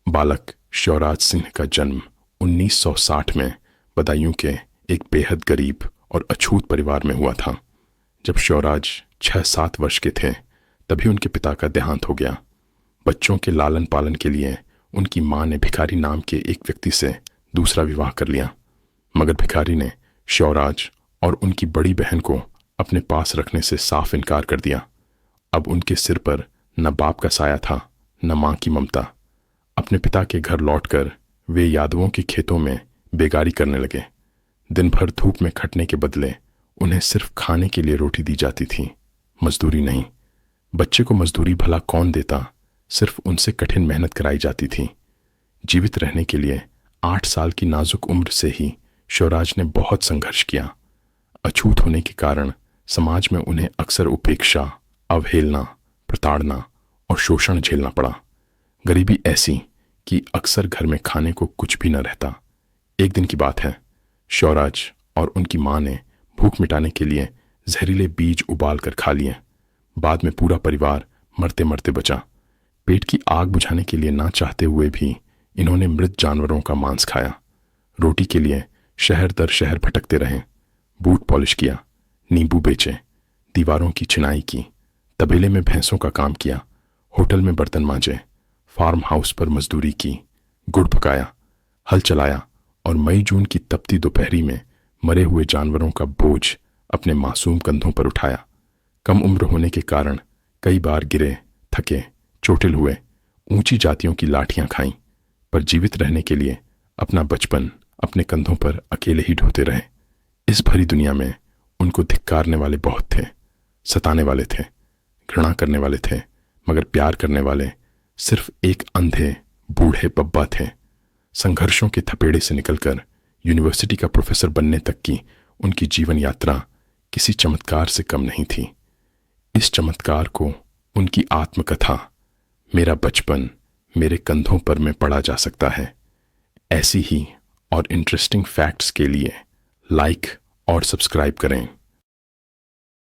बालक शिवराज सिंह का जन्म 1960 में बदायूं के एक बेहद गरीब और अछूत परिवार में हुआ था। जब शिवराज 6-7 वर्ष के थे तभी उनके पिता का देहांत हो गया। बच्चों के लालन पालन के लिए उनकी मां ने भिखारी नाम के एक व्यक्ति से दूसरा विवाह कर लिया, मगर भिखारी ने शिवराज और उनकी बड़ी बहन को अपने पास रखने से साफ इनकार कर दिया। अब उनके सिर पर न बाप का साया था न मां की ममता। अपने पिता के घर लौटकर वे यादवों के खेतों में बेगारी करने लगे। दिन भर धूप में खटने के बदले उन्हें सिर्फ खाने के लिए रोटी दी जाती थी, मजदूरी नहीं। बच्चे को मजदूरी भला कौन देता, सिर्फ उनसे कठिन मेहनत कराई जाती थी। जीवित रहने के लिए 8 साल की नाजुक उम्र से ही शिवराज ने बहुत संघर्ष किया। अछूत होने के कारण समाज में उन्हें अक्सर उपेक्षा, अवहेलना, प्रताड़ना और शोषण झेलना पड़ा। गरीबी ऐसी कि अक्सर घर में खाने को कुछ भी न रहता। एक दिन की बात है, शिवराज और उनकी मां ने भूख मिटाने के लिए जहरीले बीज उबाल कर खा लिए। बाद में पूरा परिवार मरते मरते बचा। पेट की आग बुझाने के लिए ना चाहते हुए भी इन्होंने मृत जानवरों का मांस खाया। रोटी के लिए शहर दर शहर भटकते रहे। बूट पॉलिश किया, नींबू बेचे, दीवारों की चिनाई की, तबेले में भैंसों का काम किया, होटल में बर्तन मांजे, फार्म हाउस पर मजदूरी की, गुड़ पकाया, हल चलाया और मई जून की तपती दोपहरी में मरे हुए जानवरों का बोझ अपने मासूम कंधों पर उठाया। कम उम्र होने के कारण कई बार गिरे, थके, चोटिल हुए, ऊंची जातियों की लाठियां खाईं, पर जीवित रहने के लिए अपना बचपन अपने कंधों पर अकेले ही ढोते रहे। इस भरी दुनिया में उनको धिक्कारने वाले बहुत थे, सताने वाले थे, घृणा करने वाले थे, मगर प्यार करने वाले सिर्फ एक अंधे बूढ़े बब्बा थे। संघर्षों के थपेड़े से निकलकर यूनिवर्सिटी का प्रोफेसर बनने तक की उनकी जीवन यात्रा किसी चमत्कार से कम नहीं थी। इस चमत्कार को उनकी आत्मकथा मेरा बचपन मेरे कंधों पर में पढ़ा जा सकता है। ऐसी ही और इंटरेस्टिंग फैक्ट्स के लिए लाइक और सब्सक्राइब करें।